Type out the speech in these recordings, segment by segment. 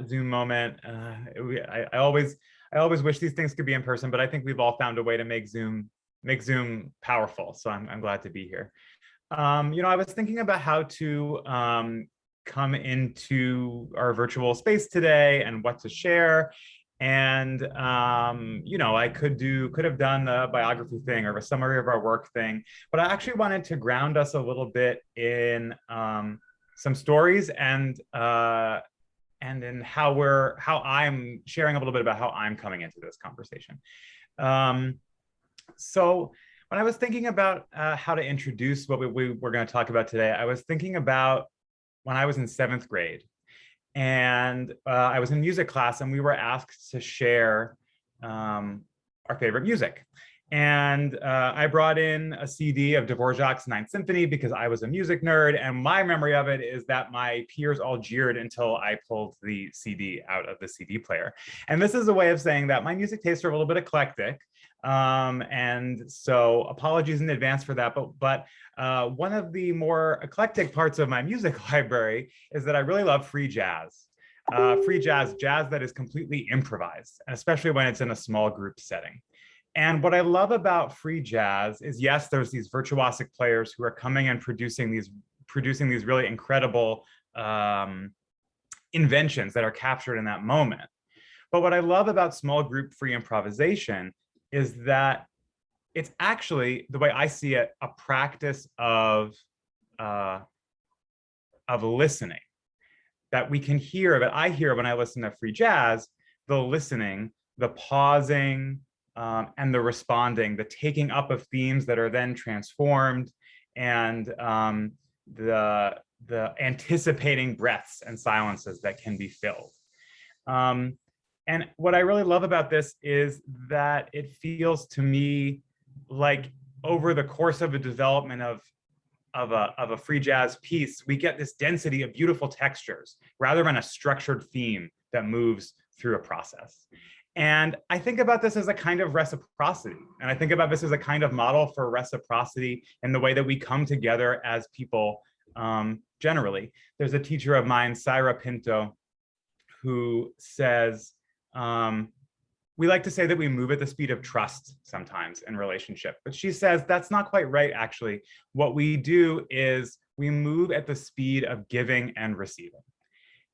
Zoom moment. I always wish these things could be in person, but I think we've all found a way to make Zoom powerful. So I'm glad to be here. I was thinking about how to come into our virtual space today and what to share. And I could have done the biography thing or a summary of our work thing, but I actually wanted to ground us a little bit in some stories and in how I'm sharing a little bit about how I'm coming into this conversation. So when I was thinking about how to introduce what we were going to talk about today, I was thinking about when I was in 7th grade. And I was in music class and we were asked to share our favorite music. And I brought in a CD of Dvorak's Ninth Symphony because I was a music nerd. And my memory of it is that my peers all jeered until I pulled the CD out of the CD player. And this is a way of saying that my music tastes are a little bit eclectic. And so apologies in advance for that. But one of the more eclectic parts of my music library is that I really love free jazz. Jazz that is completely improvised, especially when it's in a small group setting. And what I love about free jazz is, yes, there's these virtuosic players who are coming and producing these really incredible inventions that are captured in that moment. But what I love about small group free improvisation is that it's actually, the way I see it, a practice of listening that we can hear, that I hear when I listen to free jazz, the listening, the pausing, and the responding, the taking up of themes that are then transformed, and the anticipating breaths and silences that can be filled. And what I really love about this is that it feels to me like over the course of a development of a free jazz piece, we get this density of beautiful textures rather than a structured theme that moves through a process. And I think about this as a kind of reciprocity. And I think about this as a kind of model for reciprocity in the way that we come together as people generally. There's a teacher of mine, Syra Pinto, who says, we like to say that we move at the speed of trust sometimes in relationship, but she says that's not quite right, actually. What we do is we move at the speed of giving and receiving.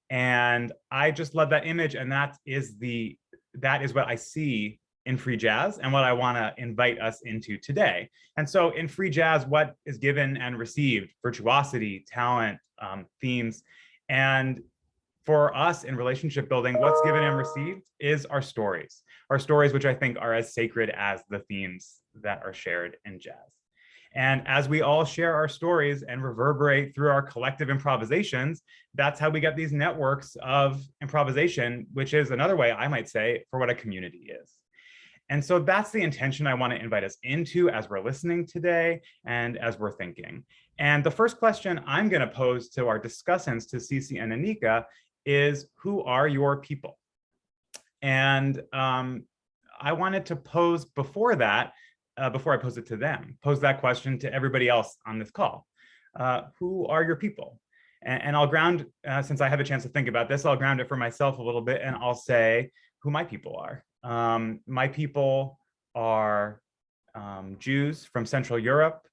And I just love that image, and that is what I see in free jazz and what I want to invite us into today. And so in free jazz, what is given and received? Virtuosity, talent, themes. And for us in relationship building, what's given and received is our stories, which I think are as sacred as the themes that are shared in jazz. And as we all share our stories and reverberate through our collective improvisations, that's how we get these networks of improvisation, which is another way I might say for what a community is. And so that's the intention I want to invite us into as we're listening today and as we're thinking. And the first question I'm going to pose to our discussants, to Cece and Anyka, is who are your people? And I wanted to pose before that, before I pose it to them, pose that question to everybody else on this call. Who are your people? And I'll ground, since I have a chance to think about this, I'll ground it for myself a little bit, and I'll say who my people are. My people are Jews from Central Europe,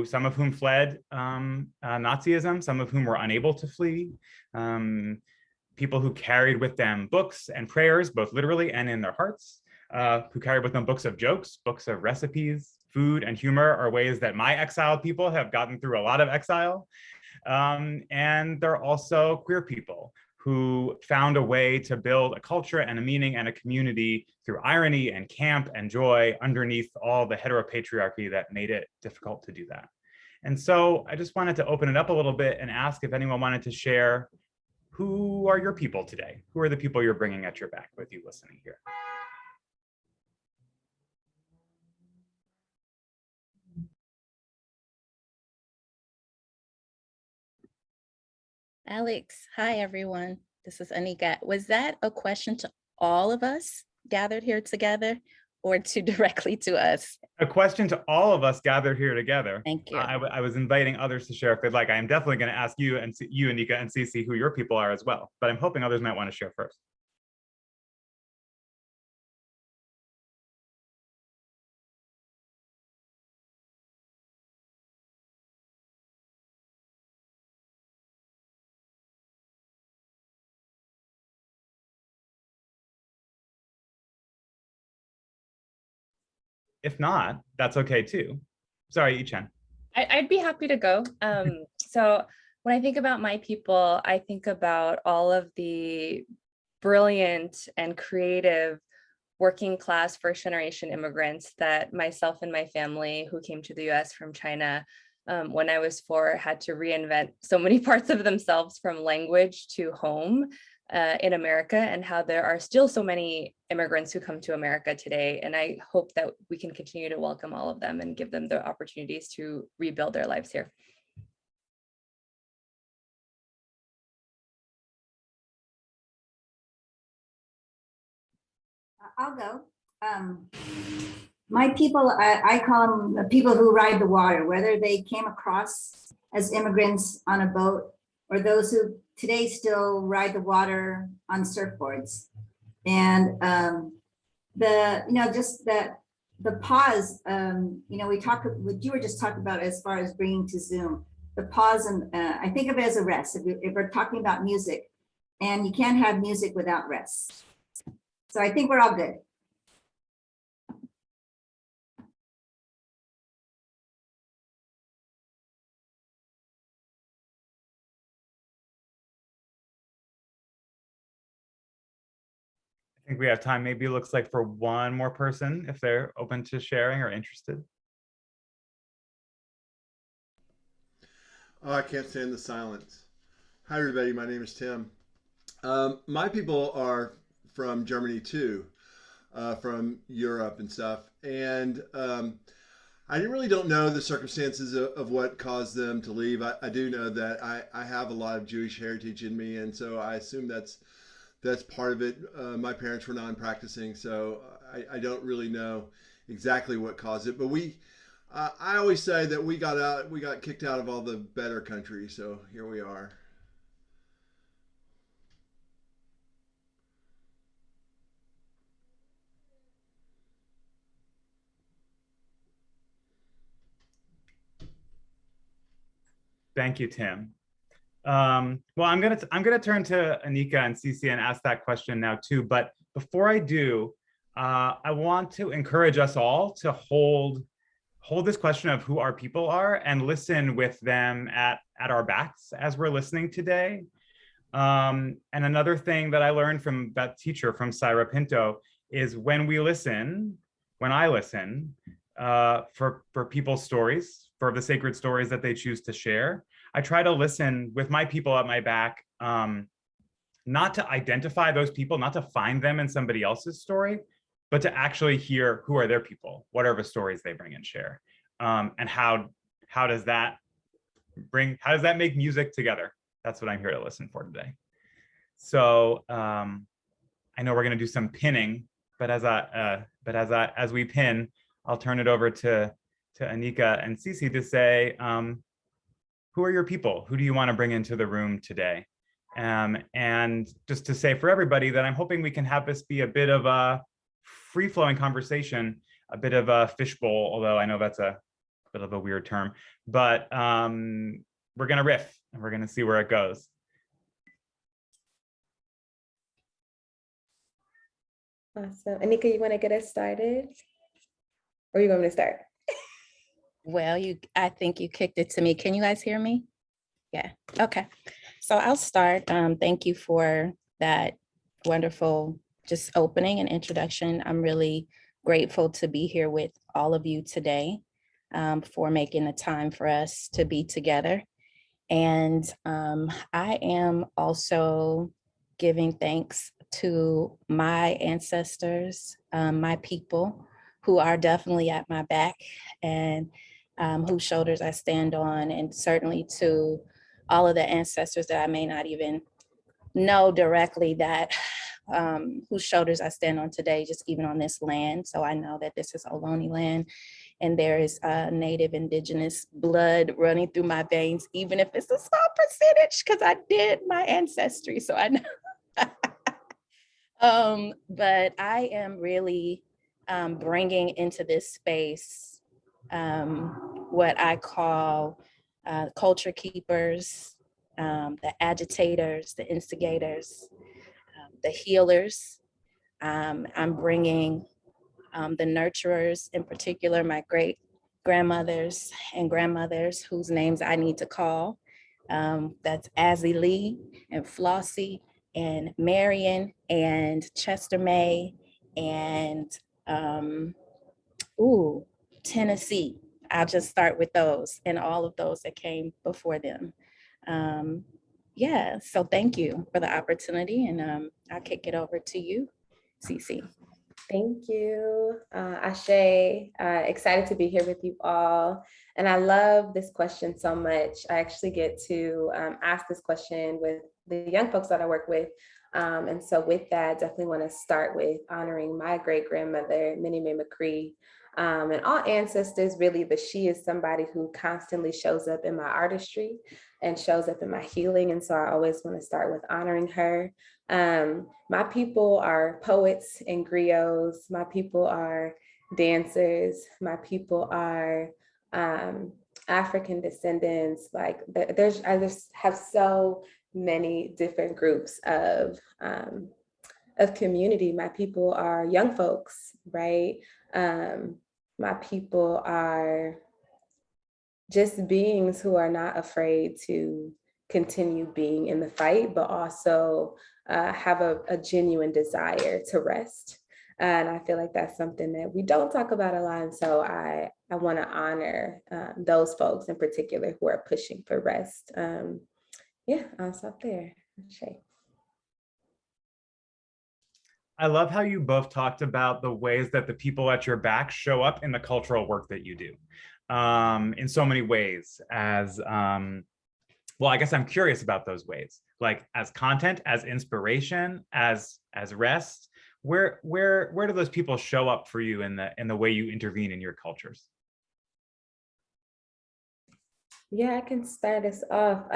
some of whom fled Nazism, some of whom were unable to flee. People who carried with them books and prayers, both literally and in their hearts, who carried with them books of jokes, books of recipes. Food and humor are ways that my exiled people have gotten through a lot of exile. And they're also queer people who found a way to build a culture and a meaning and a community through irony and camp and joy underneath all the heteropatriarchy that made it difficult to do that. And so I just wanted to open it up a little bit and ask if anyone wanted to share, who are your people today? Who are the people you're bringing at your back with you listening here? Alex, hi everyone. This is Anyka. Was that a question to all of us gathered here together, or to directly to us? A question to all of us gathered here together. Thank you. I was inviting others to share if they'd like. I am definitely going to ask you, Anyka and Cece, who your people are as well, but I'm hoping others might want to share first. If not, that's okay too. Sorry, Ichen. I'd be happy to go. So when I think about my people, I think about all of the brilliant and creative working class first generation immigrants that myself and my family who came to the US from China when I was 4 had to reinvent so many parts of themselves, from language to home in America, and how there are still so many immigrants who come to America today. And I hope that we can continue to welcome all of them and give them the opportunities to rebuild their lives here. I'll go. My people, I call them the people who ride the water, whether they came across as immigrants on a boat or those who today still ride the water on surfboards. And just the pause, we talk, what you were just talking about as far as bringing to Zoom, the pause, and I think of it as a rest. If we're talking about music, and you can't have music without rest. So I think we're all good. I think we have time. Maybe it looks like for one more person, if they're open to sharing or interested. Oh, I can't stand the silence. Hi, everybody. My name is Tim. My people are from Germany too, from Europe and stuff. And I really don't know the circumstances of what caused them to leave. I do know that I have a lot of Jewish heritage in me, and so I assume that's part of it. My parents were non-practicing, so I don't really know exactly what caused it. But I always say that we got kicked out of all the better countries, so here we are. Thank you, Tim. Well, I'm gonna turn to Anyka and Cece and ask that question now too. But before I do, I want to encourage us all to hold this question of who our people are and listen with them at our backs as we're listening today. And another thing that I learned from that teacher, from Syra Pinto, is when I listen for people's stories, for the sacred stories that they choose to share, I try to listen with my people at my back, not to identify those people, not to find them in somebody else's story, but to actually hear who are their people, what are the stories they bring and share, and how does that make music together? That's what I'm here to listen for today. So I know we're going to do some pinning, but as we pin, I'll turn it over to Anyka and Cece to say, who are your people? Who do you want to bring into the room today? And just to say for everybody that I'm hoping we can have this be a bit of a free-flowing conversation, a bit of a fishbowl, although I know that's a bit of a weird term, but we're going to riff and we're going to see where it goes. Awesome. Anyka, you want to get us started? Or you want me to start? Well, I think you kicked it to me. Can you guys hear me? Yeah, okay. So I'll start. Thank you for that wonderful just opening and introduction. I'm really grateful to be here with all of you today, for making the time for us to be together. And I am also giving thanks to my ancestors, my people who are definitely at my back and whose shoulders I stand on, and certainly to all of the ancestors that I may not even know directly that whose shoulders I stand on today, just even on this land. So I know that this is Ohlone land, and there is Native Indigenous blood running through my veins, even if it's a small percentage, because I did my ancestry, so I know. But I am really bringing into this space what I call culture keepers, the agitators, the instigators, the healers. I'm bringing the nurturers, in particular, my great grandmothers and grandmothers whose names I need to call. That's Azzy Lee and Flossie and Marion and Chester May and Tennessee. I'll just start with those and all of those that came before them. Yeah, so thank you for the opportunity, and I'll kick it over to you, Cece. Thank you, Ashe. Excited to be here with you all. And I love this question so much. I actually get to ask this question with the young folks that I work with. And so with that, definitely want to start with honoring my great grandmother, Minnie Mae McCree. And all ancestors, really, but she is somebody who constantly shows up in my artistry and shows up in my healing. And so I always want to start with honoring her. My people are poets and griots. My people are dancers. My people are African descendants. Like I just have so many different groups of community. My people are young folks, right? My people are just beings who are not afraid to continue being in the fight, but also have a genuine desire to rest. And I feel like that's something that we don't talk about a lot. And so I want to honor those folks in particular who are pushing for rest. Yeah, I'll stop there. Shay. I love how you both talked about the ways that the people at your back show up in the cultural work that you do in so many ways as, well, I guess I'm curious about those ways, like as content, as inspiration, as rest. Where do those people show up for you in the way you intervene in your cultures? Yeah, I can start us off.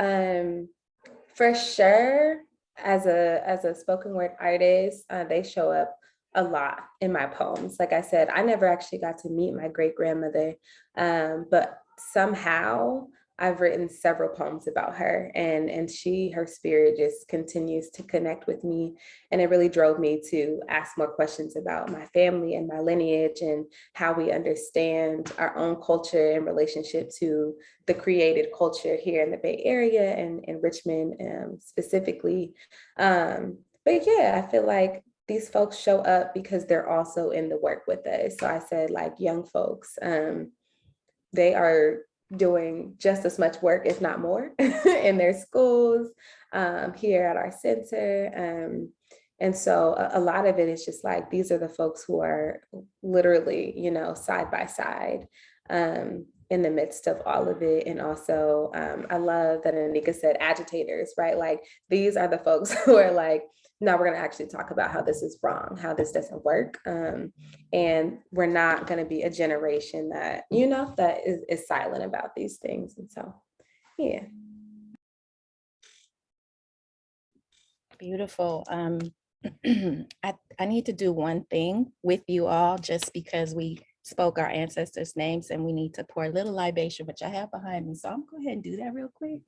For sure, as a spoken word artist, they show up a lot in my poems. Like I said, I never actually got to meet my great grandmother, but somehow I've written several poems about her, and her spirit just continues to connect with me. And it really drove me to ask more questions about my family and my lineage and how we understand our own culture in relationship to the created culture here in the Bay Area and in Richmond specifically. But yeah, I feel like these folks show up because they're also in the work with us. So I said, like, young folks, they are doing just as much work, if not more, in their schools, here at our center. And so a lot of it is just like, these are the folks who are literally, side by side in the midst of all of it. And also, I love that Anyka said agitators, right? Like, these are the folks who are like, no, we're going to actually talk about how this is wrong, how this doesn't work. And we're not going to be a generation that, that is silent about these things. And so, yeah. Beautiful. I need to do one thing with you all, just because we spoke our ancestors' names and we need to pour a little libation, which I have behind me. So I'm going to go ahead and do that real quick.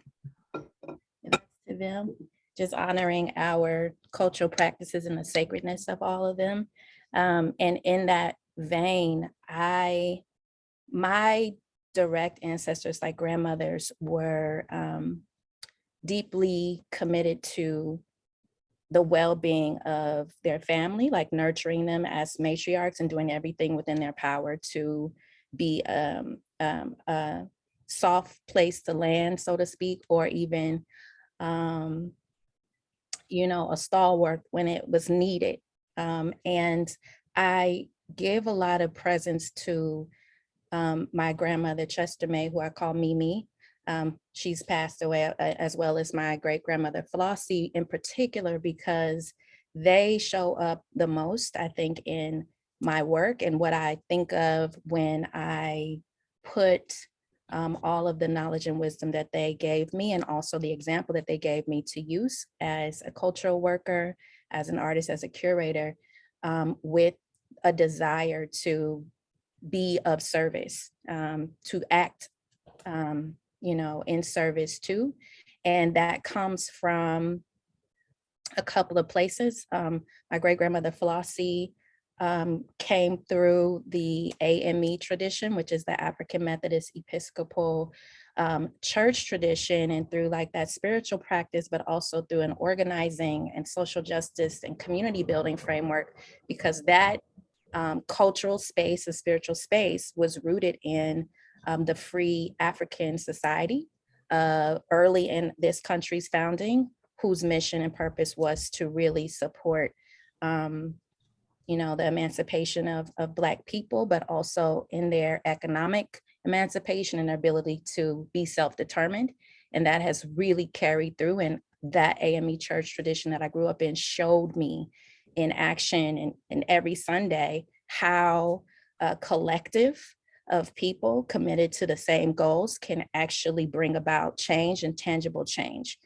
And that's to them, just honoring our cultural practices and the sacredness of all of them. And in that vein, my direct ancestors, like grandmothers, were deeply committed to the well-being of their family, like nurturing them as matriarchs and doing everything within their power to be a soft place to land, so to speak, or even a stalwart when it was needed. And I give a lot of presence to my grandmother, Chester May, who I call Mimi. She's passed away, as well as my great grandmother, Flossie, in particular, because they show up the most, I think, in my work and what I think of when I put all of the knowledge and wisdom that they gave me, and also the example that they gave me to use as a cultural worker, as an artist, as a curator, with a desire to be of service, to act, in service too. And that comes from a couple of places. My great grandmother Flossie came through the AME tradition, which is the African Methodist Episcopal church tradition, and through like that spiritual practice, but also through an organizing and social justice and community building framework, because that cultural space, a spiritual space, was rooted in the Free African Society early in this country's founding, whose mission and purpose was to really support the emancipation of Black people, but also in their economic emancipation and their ability to be self-determined. And that has really carried through. And that AME church tradition that I grew up in showed me in action and every Sunday how a collective of people committed to the same goals can actually bring about change and tangible change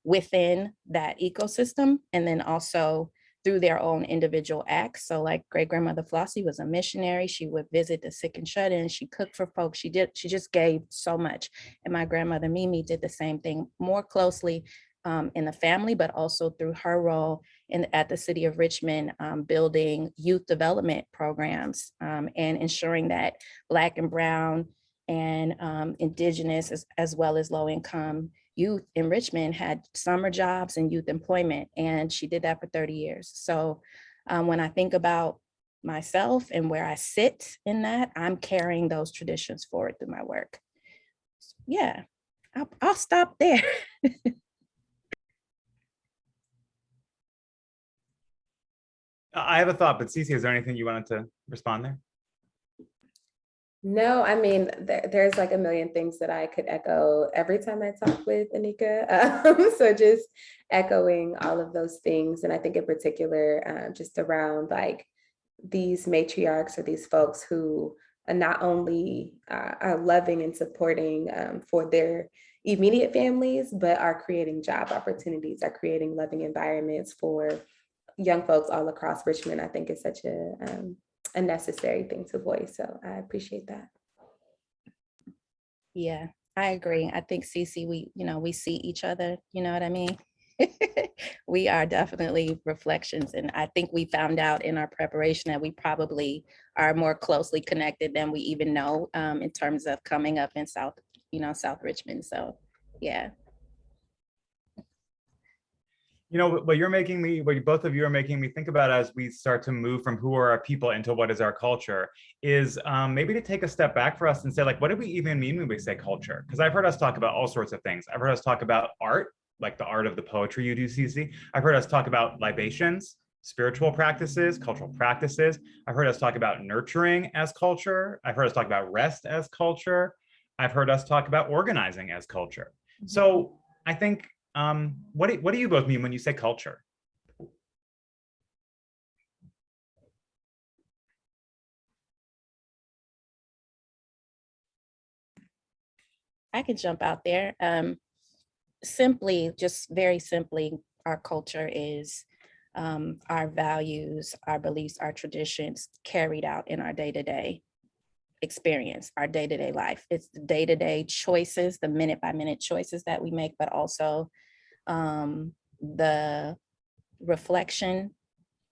within that ecosystem, and then also through their own individual acts. So like great grandmother Flossie was a missionary. She would visit the sick and shut in. She cooked for folks. She just gave so much. And my grandmother Mimi did the same thing, more closely in the family, but also through her role at the city of Richmond, building youth development programs and ensuring that Black and Brown and Indigenous as well as low income youth in Richmond had summer jobs and youth employment. And she did that for 30 years. So when I think about myself and where I sit in that, I'm carrying those traditions forward through my work. Yeah, I'll stop there. I have a thought, but Cece, is there anything you wanted to respond there? No, I mean, there's like a million things that I could echo every time I talk with Anyka. So just echoing all of those things. And I think in particular, just around like these matriarchs or these folks who not only are loving and supporting for their immediate families, but are creating job opportunities, are creating loving environments for young folks all across Richmond. I think is such a necessary thing to voice. So I appreciate that. Yeah, I agree. I think Cece, we see each other, you know what I mean? We are definitely reflections. And I think we found out in our preparation that we probably are more closely connected than we even know in terms of coming up in South Richmond. So yeah. What both of you are making me think about as we start to move from who are our people into what is our culture is maybe to take a step back for us and say, like, what do we even mean when we say culture? Because I've heard us talk about all sorts of things. I've heard us talk about art, like the art of the poetry you do, Cece. I've heard us talk about libations, spiritual practices, cultural practices. I've heard us talk about nurturing as culture. I've heard us talk about rest as culture. I've heard us talk about organizing as culture. So I think, what do you both mean when you say culture? I can jump out there. Simply, just very simply, our culture is our values, our beliefs, our traditions carried out in our day-to-day experience, our day-to-day life. It's the day-to-day choices, the minute-by-minute choices that we make, but also the reflection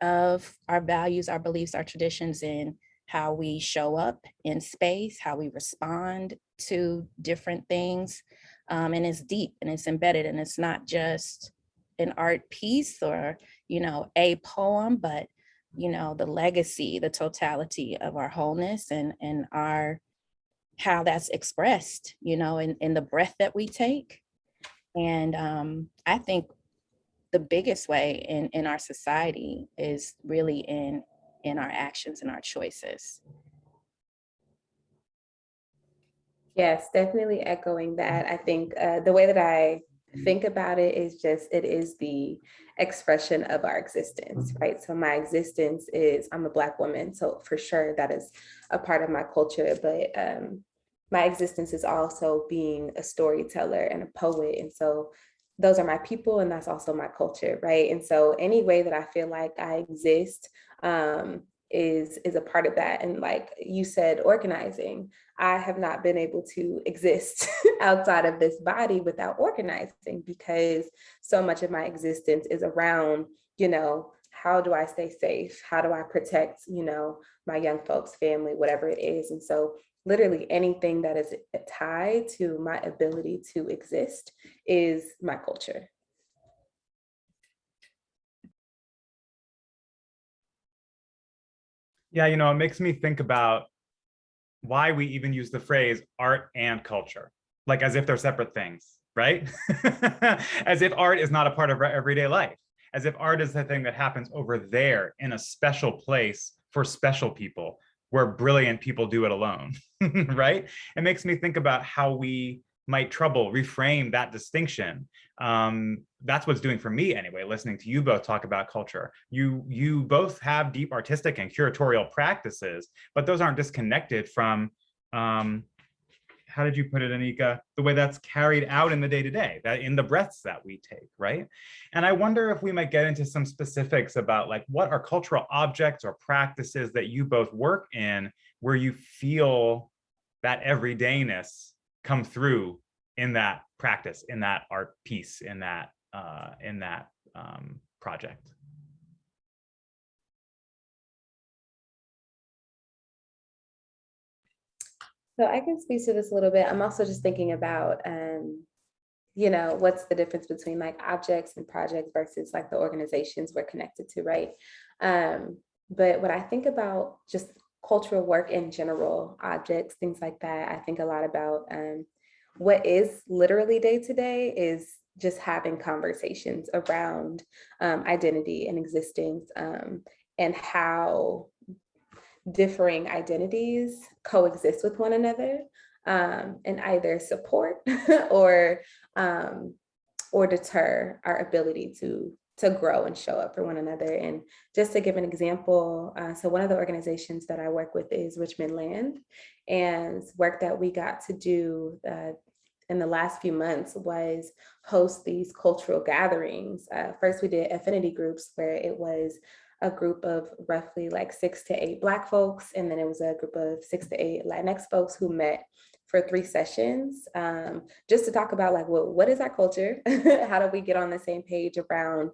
of our values, our beliefs, our traditions in how we show up in space, how we respond to different things. And it's deep and it's embedded, and it's not just an art piece or, a poem, but, the legacy, the totality of our wholeness and how that's expressed, in the breath that we take. And I think the biggest way in our society is really in our actions and our choices. Yes, definitely echoing that. I think the way that I think about it is just, it is the expression of our existence, right? So my existence is, I'm a Black woman, so for sure that is a part of my culture, but my existence is also being a storyteller and a poet. And so those are my people, and that's also my culture, right? And so any way that I feel like I exist is a part of that. And like you said, organizing, I have not been able to exist outside of this body without organizing, because so much of my existence is around, you know, how do I stay safe? How do I protect, you know, my young folks, family, whatever it is. And so literally anything that is tied to my ability to exist is my culture. Yeah, you know, it makes me think about why we even use the phrase art and culture, like as if they're separate things, right? As if art is not a part of our everyday life, as if art is the thing that happens over there in a special place for special people, where brilliant people do it alone, right? It makes me think about how we might reframe that distinction. That's what's doing for me anyway, listening to you both talk about culture. You both have deep artistic and curatorial practices, but those aren't disconnected from, how did you put it, Anyka? The way that's carried out in the day-to-day, that in the breaths that we take, right? And I wonder if we might get into some specifics about like, what are cultural objects or practices that you both work in where you feel that everydayness come through in that practice, in that art piece, in that project. So I can speak to this a little bit. I'm also just thinking about, you know, what's the difference between like objects and projects versus like the organizations we're connected to, right? But when I think about just cultural work in general, objects, things like that, I think a lot about what is literally day to day is just having conversations around identity and existence, and how differing identities coexist with one another, and either support or deter our ability to grow and show up for one another. And just to give an example, so one of the organizations that I work with is Richmond Land, and work that we got to do in the last few months was host these cultural gatherings. First, we did affinity groups, where it was a group of roughly like 6 to 8 Black folks, and then it was a group of 6 to 8 Latinx folks who met for 3 sessions, just to talk about like, well, what is our culture? How do we get on the same page around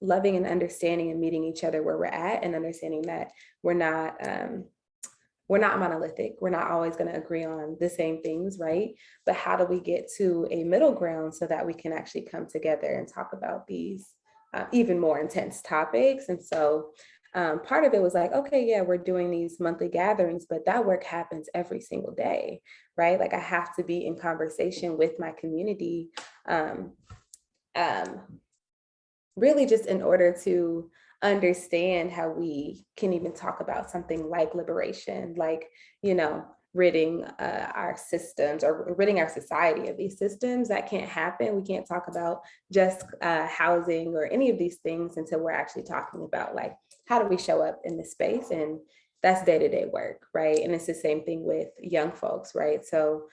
loving and understanding and meeting each other where we're at, and understanding that we're not monolithic. We're not always going to agree on the same things, right? But how do we get to a middle ground so that we can actually come together and talk about these even more intense topics? And so part of it was like, okay, yeah, we're doing these monthly gatherings, but that work happens every single day, right? Like I have to be in conversation with my community, really just in order to understand how we can even talk about something like liberation, like, you know, ridding our systems or ridding our society of these systems. That can't happen. We can't talk about just housing or any of these things until we're actually talking about like, how do we show up in this space? And that's day-to-day work, right? And it's the same thing with young folks, right? So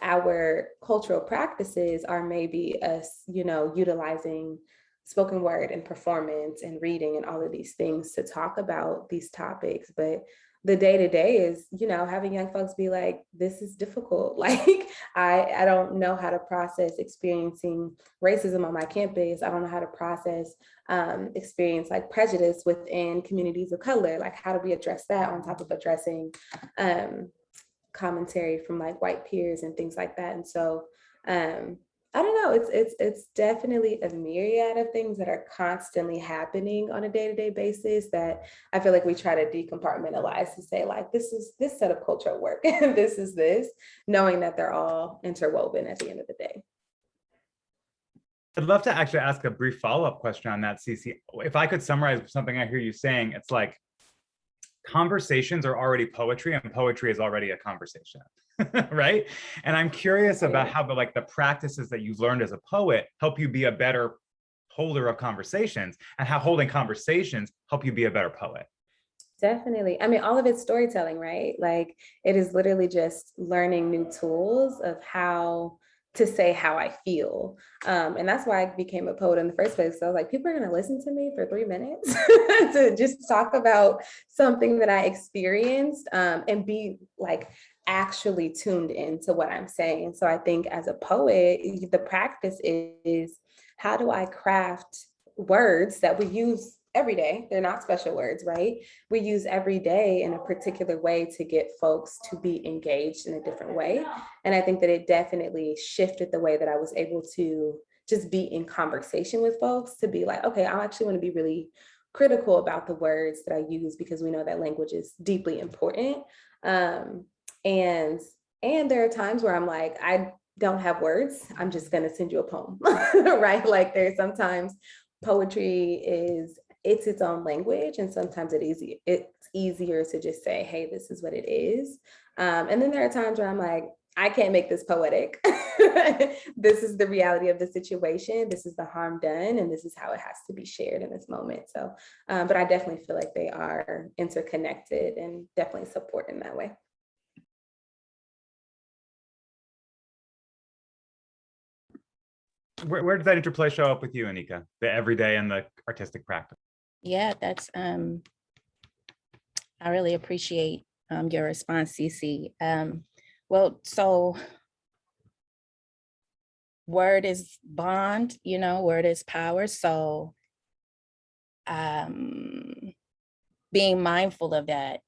our cultural practices are maybe us, you know, utilizing spoken word and performance and reading and all of these things to talk about these topics. But the day-to-day is, you know, having young folks be like, this is difficult. Like, I don't know how to process experiencing racism on my campus. I don't know how to process experience like prejudice within communities of color. Like, how do we address that on top of addressing commentary from like white peers and things like that? And so I don't know, it's definitely a myriad of things that are constantly happening on a day-to-day basis that I feel like we try to decompartmentalize to say like, this is this set of cultural work and this is this, knowing that they're all interwoven at the end of the day. I'd love to actually ask a brief follow-up question on that, Cece. If I could summarize something I hear you saying, it's like conversations are already poetry, and poetry is already a conversation, right? And I'm curious about how the practices that you've learned as a poet help you be a better holder of conversations, and how holding conversations help you be a better poet. Definitely. I mean, all of it's storytelling, right? Like, it is literally just learning new tools of how to say how I feel. And that's why I became a poet in the first place. So I was like, people are going to listen to me for 3 minutes to just talk about something that I experienced, and be like actually tuned into what I'm saying. So I think as a poet, the practice is, how do I craft words that we use every day? They're not special words, right? We use every day in a particular way to get folks to be engaged in a different way. And I think that it definitely shifted the way that I was able to just be in conversation with folks, to be like, okay, I actually want to be really critical about the words that I use, because we know that language is deeply important. And there are times where I'm like, I don't have words, I'm just going to send you a poem, right? Like, there's sometimes poetry is, it's its own language, and sometimes it's easier to just say, hey, this is what it is. And then there are times where I'm like, I can't make this poetic. This is the reality of the situation. This is the harm done, and this is how it has to be shared in this moment. So, but I definitely feel like they are interconnected and definitely support in that way. Where does that interplay show up with you, Anyka? The everyday and the artistic practice? Yeah, that's I really appreciate your response, Cece. Well, so word is bond, word is power. So being mindful of that,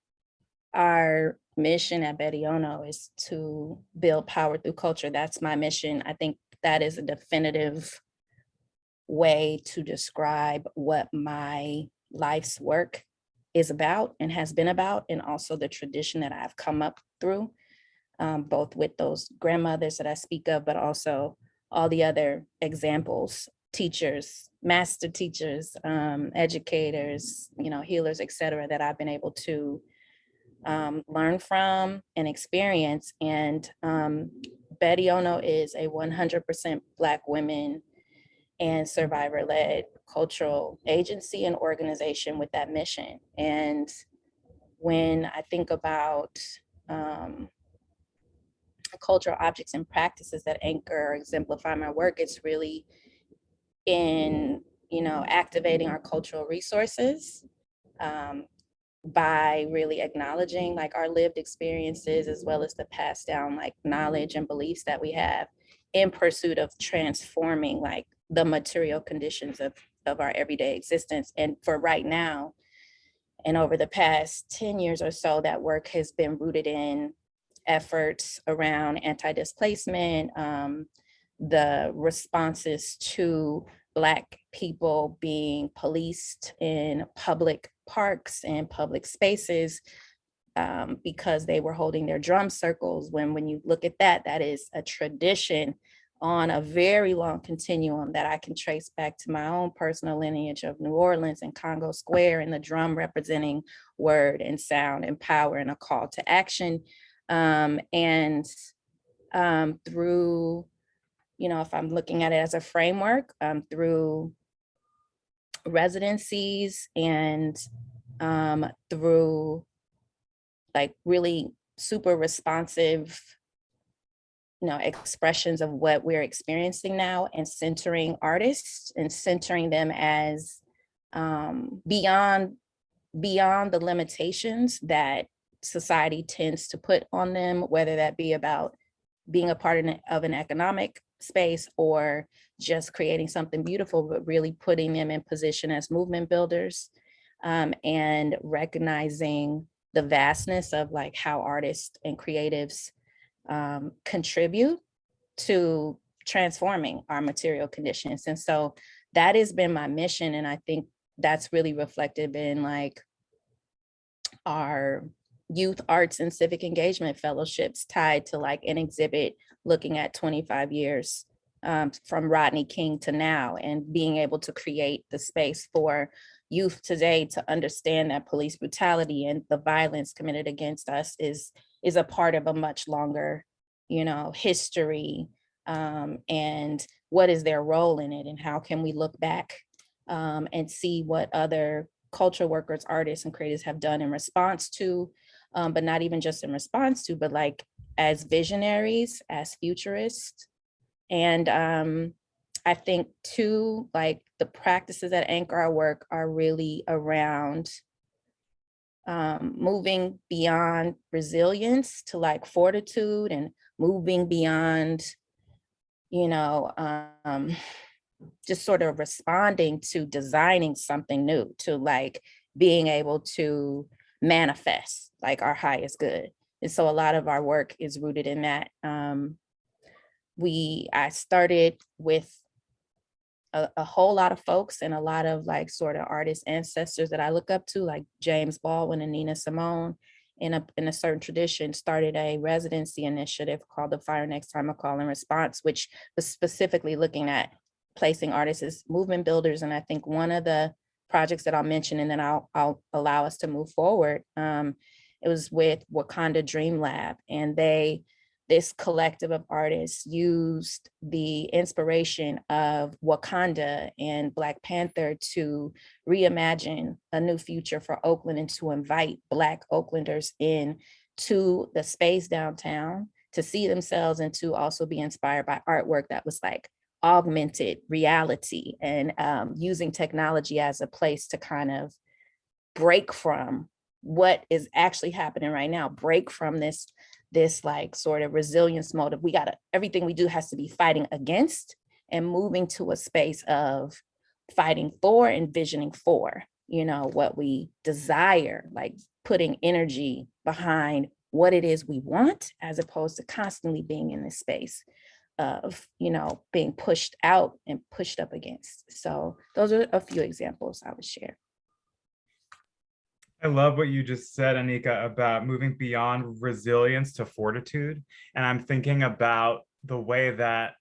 our mission at Betti Ono is to build power through culture. That's my mission. I think that is a definitive way to describe what my life's work is about and has been about, and also the tradition that I've come up through, both with those grandmothers that I speak of, but also all the other examples, teachers, master teachers, educators, healers, et cetera, that I've been able to learn from and experience. And Betti Ono is a 100% Black women and survivor-led cultural agency and organization with that mission. And when I think about cultural objects and practices that anchor or exemplify my work, it's really in, activating our cultural resources, by really acknowledging like our lived experiences, as well as the passed down like knowledge and beliefs that we have, in pursuit of transforming like the material conditions of our everyday existence. And for right now, and over the past 10 years or so, that work has been rooted in efforts around anti-displacement, the responses to Black people being policed in public parks and public spaces, because they were holding their drum circles. When you look at that, that is a tradition on a very long continuum that I can trace back to my own personal lineage of New Orleans and Congo Square, and the drum representing word and sound and power and a call to action. Through, if I'm looking at it as a framework, through residencies and through like really super responsive, expressions of what we're experiencing now, and centering artists and centering them as beyond the limitations that society tends to put on them, whether that be about being a part of an economic space or just creating something beautiful, but really putting them in position as movement builders, and recognizing the vastness of like how artists and creatives contribute to transforming our material conditions. And so that has been my mission. And I think that's really reflected in like our youth arts and civic engagement fellowships tied to like an exhibit looking at 25 years from Rodney King to now, and being able to create the space for youth today to understand that police brutality and the violence committed against us is a part of a much longer, history, and what is their role in it, and how can we look back and see what other culture workers, artists, and creators have done in response to, but not even just in response to, but like as visionaries, as futurists. And I think too, like the practices that anchor our work are really around moving beyond resilience to like fortitude, and moving beyond, just sort of responding to designing something new, to like being able to manifest like our highest good. And so a lot of our work is rooted in that. I started with a whole lot of folks and a lot of like sort of artist ancestors that I look up to, like James Baldwin and Nina Simone, in a certain tradition, started a residency initiative called the Fire Next Time a Call and Response, which was specifically looking at placing artists as movement builders. And I think one of the projects that I'll mention, and then I'll allow us to move forward, it was with Wakanda Dream Lab, and this collective of artists used the inspiration of Wakanda and Black Panther to reimagine a new future for Oakland, and to invite Black Oaklanders in to the space downtown to see themselves, and to also be inspired by artwork that was like augmented reality, and using technology as a place to kind of break from what is actually happening right now, break from this like sort of resilience mode of everything we do has to be fighting against, and moving to a space of fighting for and visioning for, what we desire, like putting energy behind what it is we want, as opposed to constantly being in this space of, being pushed out and pushed up against. So those are a few examples I would share. I love what you just said, Anyka, about moving beyond resilience to fortitude. And I'm thinking about the way that,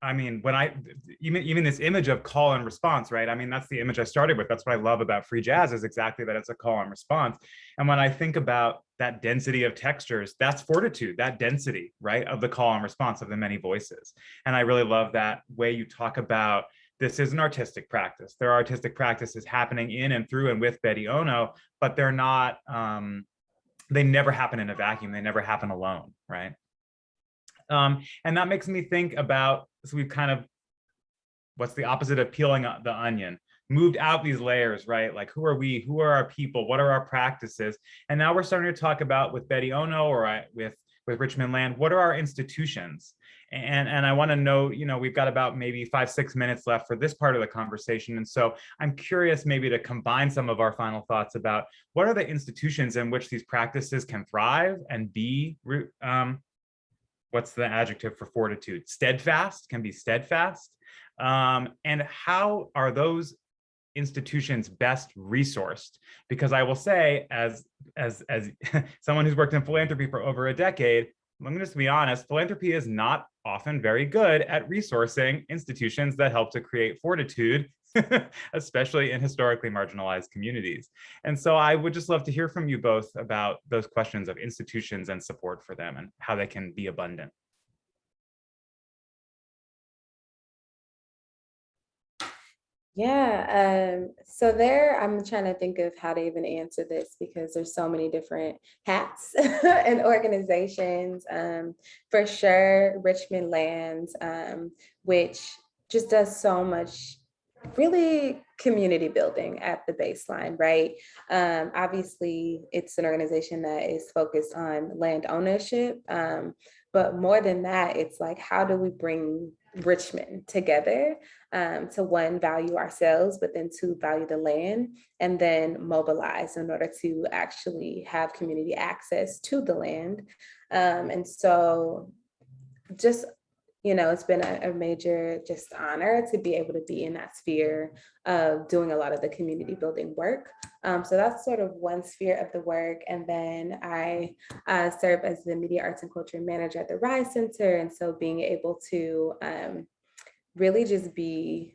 when even this image of call and response, right? That's the image I started with. That's what I love about free jazz, is exactly that it's a call and response. And when I think about that density of textures, that's fortitude, that density, right, of the call and response of the many voices. And I really love that way you talk about this is an artistic practice. There are artistic practices happening in and through and with Betti Ono, but they're not, they never happen in a vacuum. They never happen alone, right? And that makes me think about, so we've kind of, what's the opposite of peeling the onion? Moved out these layers, right? Like, who are we? Who are our people? What are our practices? And now we're starting to talk about, with Betti Ono, or with Richmond Land, what are our institutions? And I want to know, we've got about maybe 5-6 minutes left for this part of the conversation. And so I'm curious maybe to combine some of our final thoughts about what are the institutions in which these practices can thrive and be, what's the adjective for fortitude? Steadfast, can be steadfast. And how are those institutions best resourced? Because I will say, as someone who's worked in philanthropy for over a decade, let me just be honest, philanthropy is not often very good at resourcing institutions that help to create fortitude, especially in historically marginalized communities. And so I would just love to hear from you both about those questions of institutions and support for them, and how they can be abundant. Yeah, so I'm trying to think of how to even answer this, because there's so many different hats and organizations. For sure, Richmond Lands, which just does so much really community building at the baseline, right? Obviously, it's an organization that is focused on land ownership, but more than that, it's like, how do we bring Richmond together to, one, value ourselves, but then two, value the land, and then mobilize in order to actually have community access to the land. And so just, it's been a major just honor to be able to be in that sphere of doing a lot of the community building work. So that's sort of one sphere of the work. And then I serve as the Media Arts and Culture Manager at the Rise Center. And so being able to really just be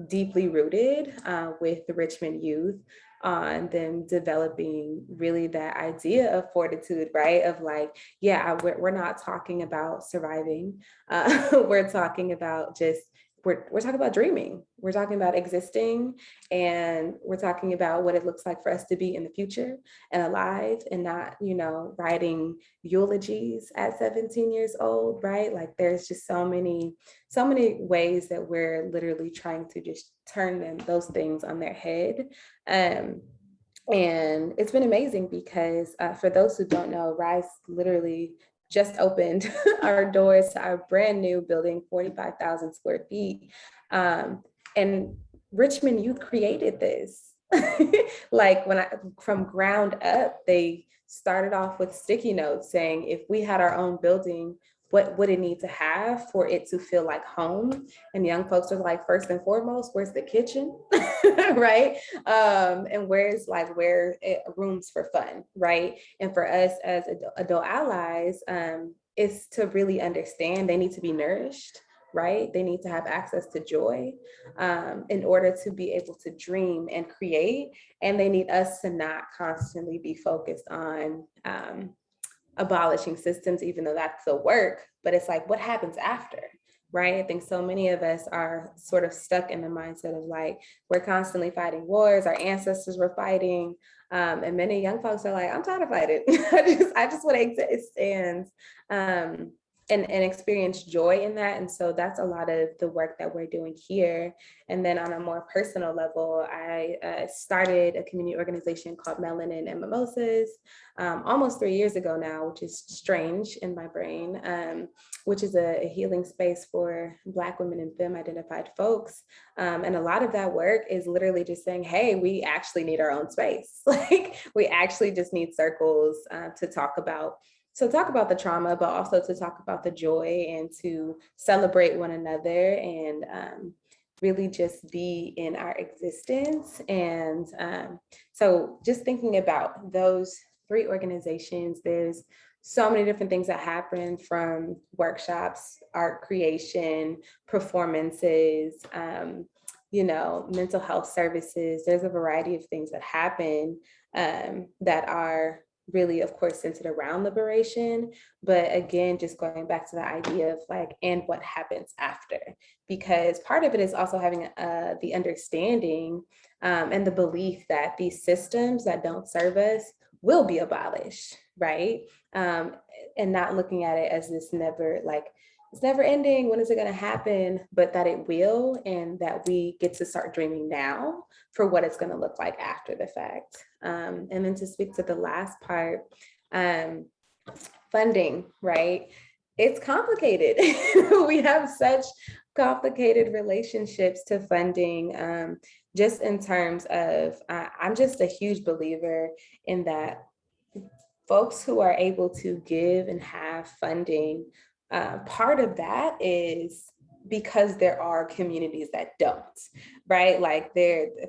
deeply rooted with the Richmond youth on them developing really that idea of fortitude, right? Of like, yeah, we're not talking about surviving. We're talking about just, we're talking about dreaming. We're talking about existing, and we're talking about what it looks like for us to be in the future and alive, and not, you know, writing eulogies at 17 years old, right? Like there's just so many ways that we're literally trying to just turn those things on their head. And it's been amazing because for those who don't know, Rise literally just opened our doors to our brand new building, 45,000 square feet. And Richmond Youth created this. Like from ground up, they started off with sticky notes saying, if we had our own building, what would it need to have for it to feel like home? And young folks are like, first and foremost, where's the kitchen, right? And where's rooms for fun, right? And for us as adult allies, is to really understand they need to be nourished, right? They need to have access to joy in order to be able to dream and create. And they need us to not constantly be focused on abolishing systems, even though that's the work, but it's like, what happens after, right? I think so many of us are sort of stuck in the mindset of like, we're constantly fighting wars, our ancestors were fighting, and many young folks are like, I'm tired of fighting. I just want to exist and experience joy in that. And so that's a lot of the work that we're doing here. And then on a more personal level, I started a community organization called Melanin and Mimosas almost 3 years ago now, which is strange in my brain, which is a healing space for Black women and femme-identified folks. And a lot of that work is literally just saying, hey, we actually need our own space. Like we actually just need circles to talk about the trauma, but also to talk about the joy and to celebrate one another and really just be in our existence. And so just thinking about those 3 organizations, there's so many different things that happen, from workshops, art creation, performances, mental health services. There's a variety of things that happen that are really, of course, centered around liberation. But again, just going back to the idea of like, and what happens after? Because part of it is also having the understanding and the belief that these systems that don't serve us will be abolished, right? And not looking at it as this it's never ending, when is it going to happen, but that it will, and that we get to start dreaming now for what it's going to look like after the fact. And then to speak to the last part, funding, right? It's complicated. We have such complicated relationships to funding, just in terms of, I'm just a huge believer in that folks who are able to give and have funding, part of that is because there are communities that don't, right? Like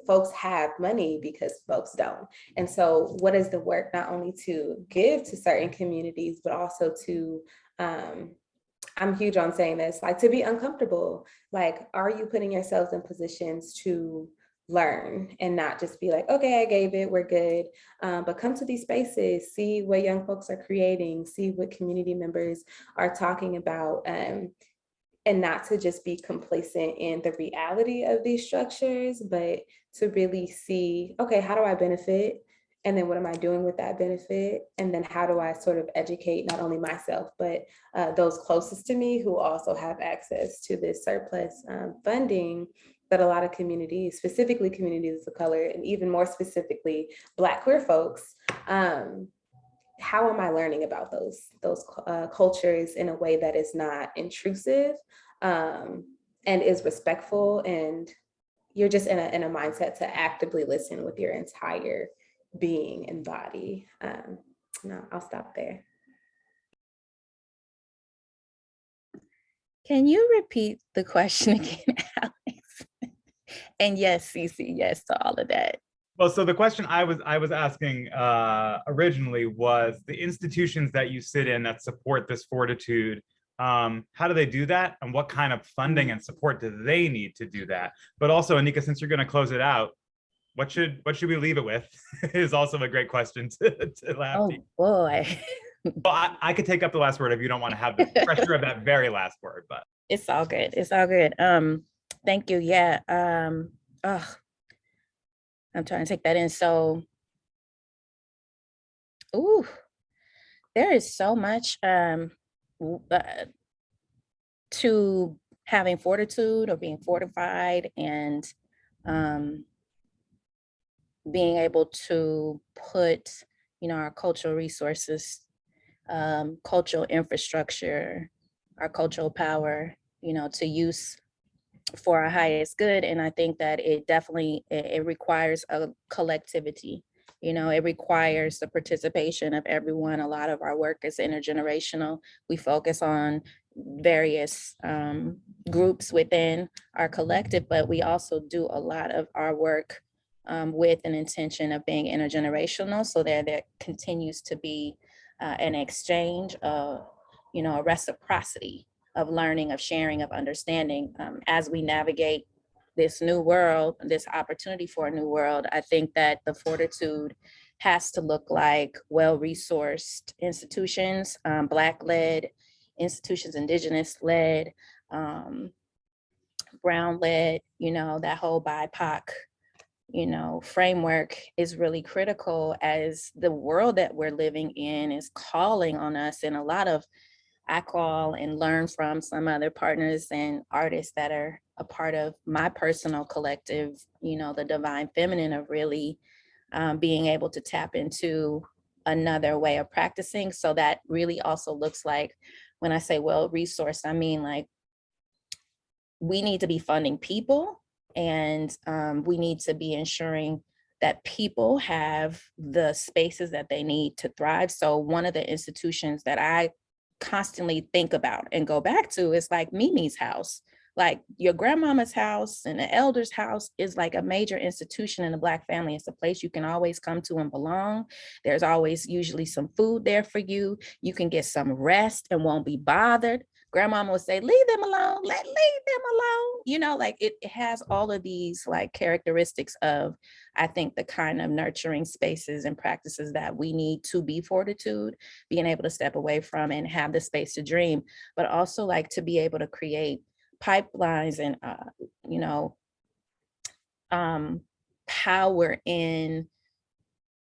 folks have money because folks don't. And so what is the work not only to give to certain communities, but also to, I'm huge on saying this, like to be uncomfortable. Like, are you putting yourselves in positions to learn and not just be like, okay, I gave it, we're good. But come to these spaces, see what young folks are creating, see what community members are talking about, and not to just be complacent in the reality of these structures, but to really see, okay, how do I benefit? And then what am I doing with that benefit? And then how do I sort of educate not only myself, but those closest to me who also have access to this surplus funding that a lot of communities, specifically communities of color, and even more specifically Black queer folks, how am I learning about those cultures in a way that is not intrusive and is respectful, and you're just in a mindset to actively listen with your entire being and body. No, I'll stop there. Can you repeat the question again, Alex? And yes, Cece, yes to all of that. Well, so the question I was asking originally was the institutions that you sit in that support this fortitude. How do they do that? And what kind of funding and support do they need to do that? But also, Anyka, since you're going to close it out, what should we leave it with is also a great question to laugh. Oh boy. Well, I could take up the last word if you don't want to have the pressure of that very last word, but It's all good. It's all good. Thank you. Yeah. I'm trying to take that in. So, ooh, there is so much to having fortitude or being fortified and being able to put, our cultural resources, cultural infrastructure, our cultural power, to use for our highest good. And I think that it definitely, it requires a collectivity. It requires the participation of everyone. A lot of our work is intergenerational. We focus on various groups within our collective, but we also do a lot of our work with an intention of being intergenerational. So there continues to be an exchange of, a reciprocity of learning, of sharing, of understanding as we navigate this new world, this opportunity for a new world. I think that the fortitude has to look like well-resourced institutions, Black-led institutions, Indigenous-led, Brown-led, that whole BIPOC, framework is really critical as the world that we're living in is calling on us. And a lot of, I call and learn from some other partners and artists that are a part of my personal collective, the divine feminine, of really being able to tap into another way of practicing. So that really also looks like, when I say well-resourced, I mean like we need to be funding people, and we need to be ensuring that people have the spaces that they need to thrive. So one of the institutions that I constantly think about and go back to is like Mimi's house. Like your grandmama's house and the elder's house is like a major institution in the Black family. It's a place you can always come to and belong. There's always usually some food there for you. You can get some rest and won't be bothered. Grandmama would say, leave them alone, leave them alone. Like it has all of these like characteristics of, I think, the kind of nurturing spaces and practices that we need to be fortitude, being able to step away from and have the space to dream, but also like to be able to create pipelines and, power in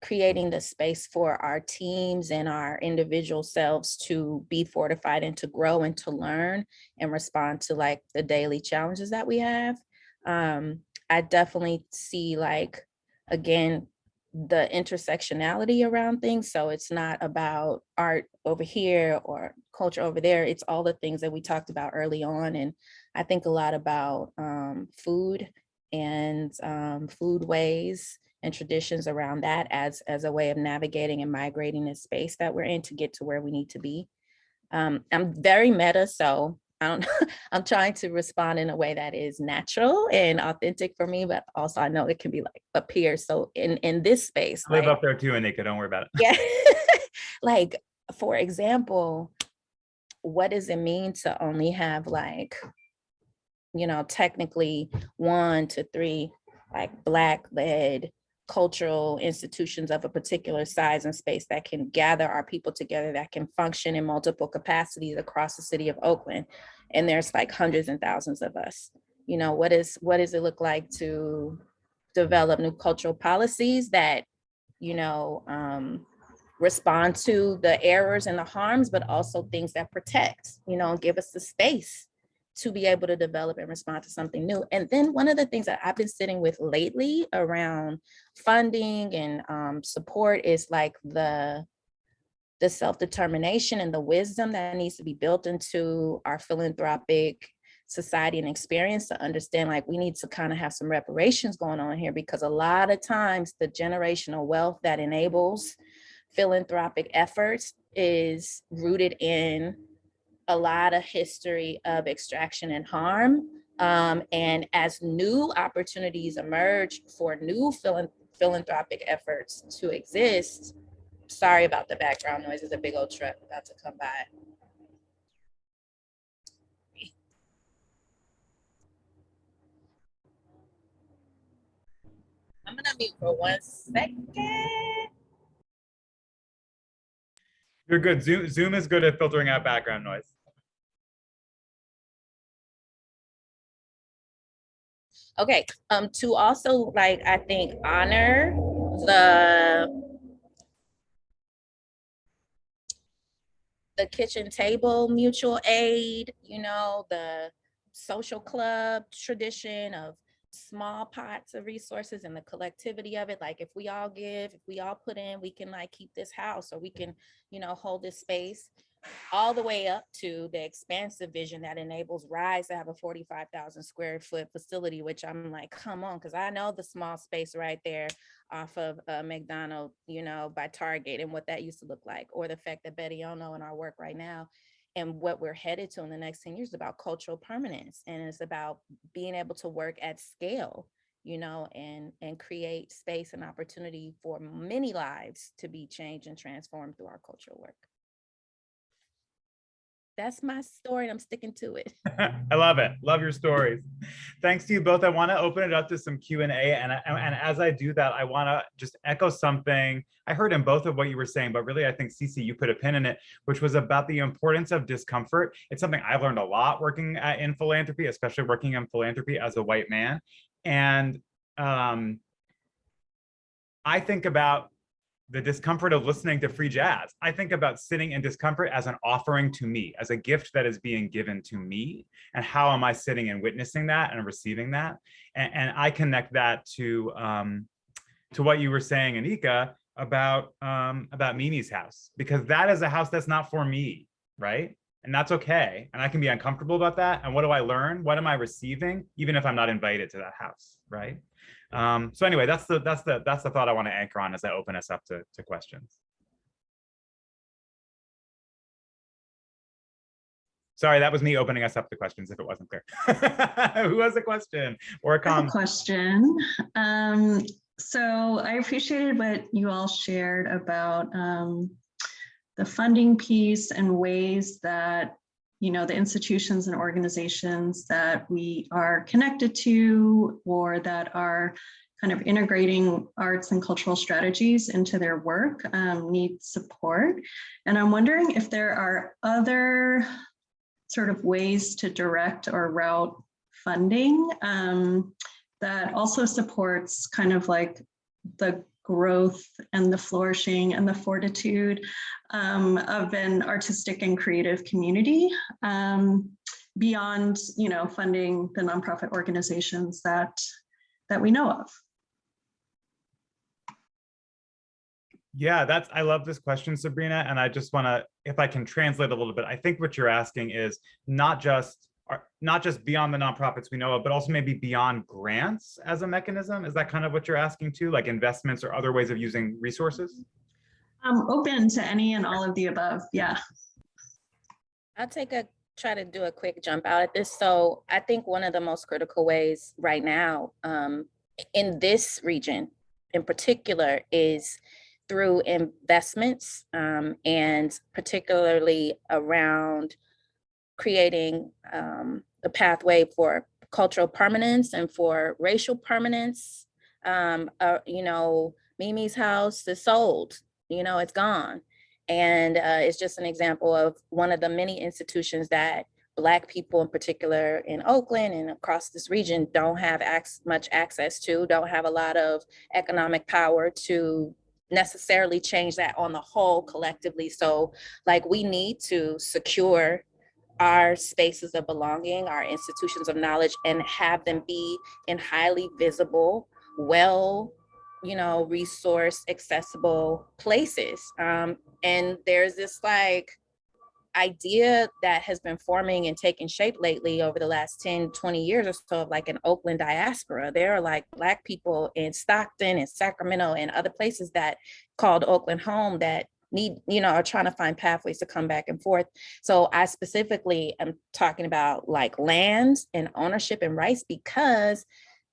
creating the space for our teams and our individual selves to be fortified and to grow and to learn and respond to like the daily challenges that we have. I definitely see like, again, the intersectionality around things. So it's not about art over here or culture over there. It's all the things that we talked about early on. And I think a lot about food and foodways and traditions around that as a way of navigating and migrating this space that we're in to get to where we need to be. I'm very meta, so I don't I'm trying to respond in a way that is natural and authentic for me, but also I know it can be like appear. So in this space, I live up there too, Anyka, don't worry about it. Yeah. Like, for example, what does it mean to only have like, technically 1 to 3 like Black-led cultural institutions of a particular size and space that can gather our people together, that can function in multiple capacities across the city of Oakland. And there's like hundreds and thousands of us. What does it look like to develop new cultural policies that, respond to the errors and the harms, but also things that protect, give us the space to be able to develop and respond to something new. And then one of the things that I've been sitting with lately around funding and support is like the self-determination and the wisdom that needs to be built into our philanthropic society and experience to understand like we need to kind of have some reparations going on here, because a lot of times the generational wealth that enables philanthropic efforts is rooted in a lot of history of extraction and harm. And as new opportunities emerge for new philanthropic efforts to exist, sorry about the background noise, there's a big old truck about to come by. I'm gonna mute for 1 second. You're good. Zoom is good at filtering out background noise. Okay, to also like, I think, honor the kitchen table mutual aid, you know, the social club tradition of small pots of resources and the collectivity of it. Like if we all give, if we all put in, we can like keep this house, or we can, you know, hold this space, all the way up to the expansive vision that enables Rise to have a 45,000 square foot facility, which I'm like, come on, because I know the small space right there off of McDonald, you know, by Target, and what that used to look like, or the fact that Betti Ono in our work right now and what we're headed to in the next 10 years is about cultural permanence, and it's about being able to work at scale, you know, and create space and opportunity for many lives to be changed and transformed through our cultural work. That's my story, and I'm sticking to it. I love it. Love your stories. Thanks to you both. I want to open it up to some Q&A. And as I do that, I want to just echo something I heard in both of what you were saying, but really, I think, Cece, you put a pin in it, which was about the importance of discomfort. It's something I've learned a lot working in philanthropy, especially working in philanthropy as a white man. And I think about the discomfort of listening to free jazz. I think about sitting in discomfort as an offering to me, as a gift that is being given to me. And how am I sitting and witnessing that and receiving that? And I connect that to what you were saying, Anyka, about Mimi's house, because that is a house that's not for me, right? And that's okay. And I can be uncomfortable about that. And what do I learn? What am I receiving, even if I'm not invited to that house, right? So anyway, that's the thought I want to anchor on as I open us up to questions. Sorry, that was me opening us up to questions if it wasn't clear. Who has a question or a comment? Question. So I appreciated what you all shared about the funding piece and ways that, you know, the institutions and organizations that we are connected to, or that are kind of integrating arts and cultural strategies into their work, need support. And I'm wondering if there are other sort of ways to direct or route funding that also supports kind of like the growth and the flourishing and the fortitude of an artistic and creative community, beyond, you know, funding the nonprofit organizations that we know of. Yeah, I love this question, Sabrina. And I just want to, if I can translate a little bit, I think what you're asking is not just beyond the nonprofits we know of, but also maybe beyond grants as a mechanism. Is that kind of what you're asking too, like investments or other ways of using resources? I'm open to any and all of the above, yeah. I'll try to do a quick jump out at this. So I think one of the most critical ways right now in this region in particular is through investments, and particularly around creating a pathway for cultural permanence and for racial permanence. You know, Mimi's house is sold, you know, it's gone. And it's just an example of one of the many institutions that Black people in particular in Oakland and across this region don't have much access to, don't have a lot of economic power to necessarily change that on the whole collectively. So like we need to secure our spaces of belonging, our institutions of knowledge, and have them be in highly visible, well, you know, resource accessible places. And there's this like idea that has been forming and taking shape lately over the last 10, 20 years or so of like an Oakland diaspora. There are like Black people in Stockton and Sacramento and other places that called Oakland home that need, you know, are trying to find pathways to come back and forth. So I specifically am talking about like lands and ownership and rights, because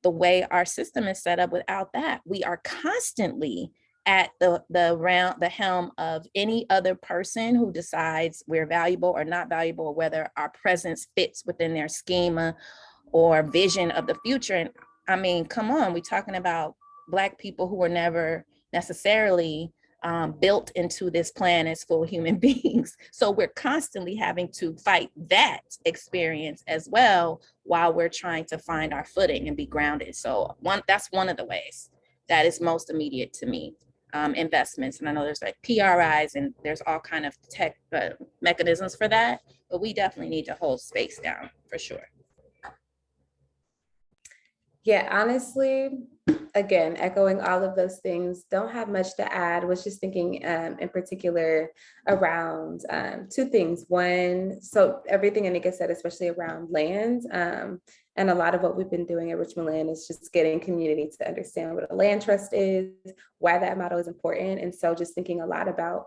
the way our system is set up, without that, we are constantly at the helm of any other person who decides we're valuable or not valuable, or whether our presence fits within their schema or vision of the future. And I mean, come on, we're talking about Black people who were never necessarily built into this plan as full human beings. So we're constantly having to fight that experience as well while we're trying to find our footing and be grounded. So that's one of the ways that is most immediate to me. Investments, and I know there's like PRIs and there's all kind of tech mechanisms for that, but we definitely need to hold space down for sure. Yeah, honestly, again, echoing all of those things, don't have much to add. Was just thinking in particular around two things. One, so everything Anyka said, especially around land, and a lot of what we've been doing at Richmond Land is just getting community to understand what a land trust is, why that model is important. And so just thinking a lot about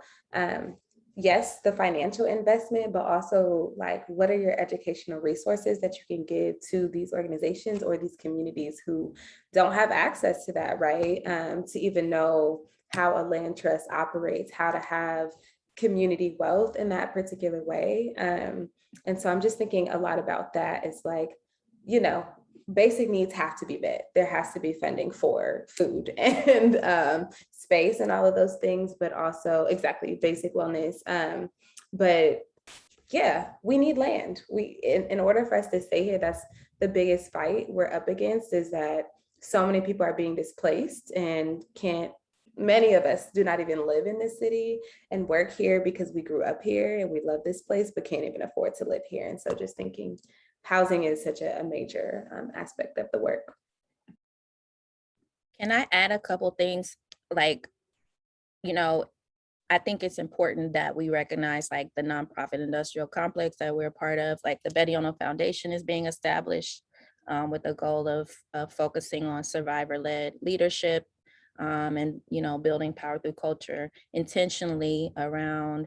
yes, the financial investment, but also like, what are your educational resources that you can give to these organizations or these communities who don't have access to that, right? To even know how a land trust operates, how to have community wealth in that particular way. And so I'm just thinking a lot about that. It's like, you know, basic needs have to be met. There has to be funding for food and space and all of those things, but also exactly basic wellness. But yeah, we need land. In order for us to stay here, that's the biggest fight we're up against, is that so many people are being displaced and many of us do not even live in this city and work here because we grew up here and we love this place, but can't even afford to live here. And so just thinking housing is such a major aspect of the work. Can I add a couple things? Like, you know, I think it's important that we recognize like the nonprofit industrial complex that we're a part of. Like the Betti Ono Foundation is being established with the goal of focusing on survivor-led leadership and, you know, building power through culture intentionally around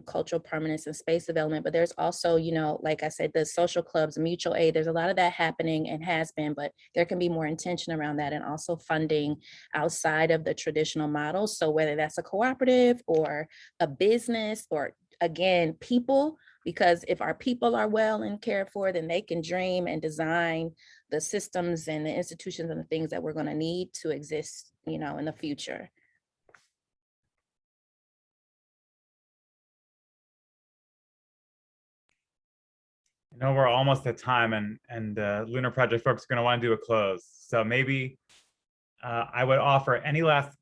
cultural permanence and space development. But there's also, you know, like I said, the social clubs, mutual aid, there's a lot of that happening and has been, but there can be more intention around that, and also funding outside of the traditional models. So whether that's a cooperative or a business or, again, people, because if our people are well and cared for, then they can dream and design the systems and the institutions and the things that we're going to need to exist, you know, in the future. I know we're almost at time, and Lunar Project folks are going to want to do a close. So maybe I would offer any last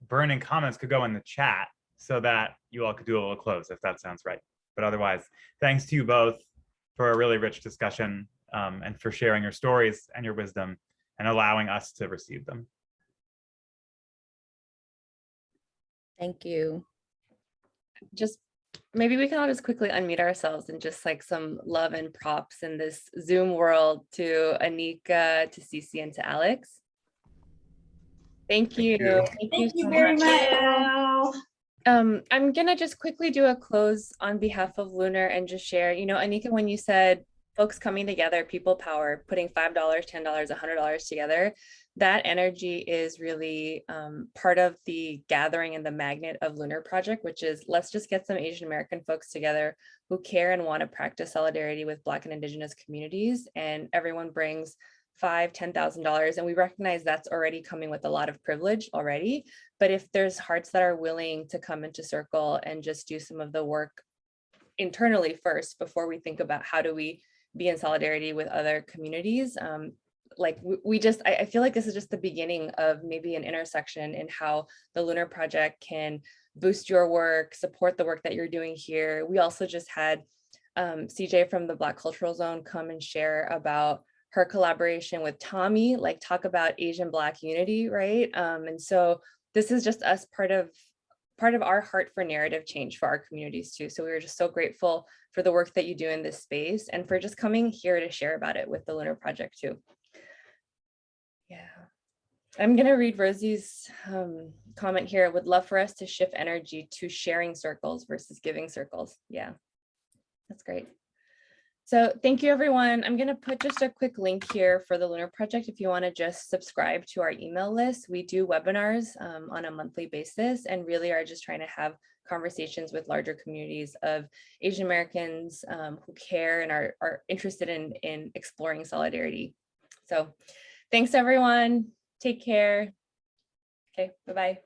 burning comments could go in the chat so that you all could do a little close, if that sounds right. But otherwise, thanks to you both for a really rich discussion and for sharing your stories and your wisdom and allowing us to receive them. Thank you. Just maybe we can all just quickly unmute ourselves and just like some love and props in this Zoom world to Anyka, to Cece, and to Alex. Thank you. Thank you so very much. much. I'm gonna just quickly do a close on behalf of Lunar and just share, you know, Anyka, when you said folks coming together, people power, putting $5, $10, $100 together, that energy is really part of the gathering and the magnet of Lunar Project, which is let's just get some Asian American folks together who care and want to practice solidarity with Black and Indigenous communities, and everyone brings $5,000, $10,000, and we recognize that's already coming with a lot of privilege already. But if there's hearts that are willing to come into circle and just do some of the work internally first before we think about how do we be in solidarity with other communities, like I feel like this is just the beginning of maybe an intersection in how the Lunar Project can boost your work, support the work that you're doing here. We also just had CJ from the Black Cultural Zone come and share about her collaboration with Tommy, like talk about Asian Black unity, right? And so this is just us part of our heart for narrative change for our communities too. So we were just so grateful for the work that you do in this space and for just coming here to share about it with the Lunar Project too. Yeah, I'm gonna read Rosie's comment here. Would love for us to shift energy to sharing circles versus giving circles. Yeah, that's great. So thank you, everyone. I'm going to put just a quick link here for the Lunar Project. If you want to just subscribe to our email list, we do webinars on a monthly basis and really are just trying to have conversations with larger communities of Asian Americans who care and are interested in exploring solidarity. So thanks, everyone. Take care. Okay, bye-bye.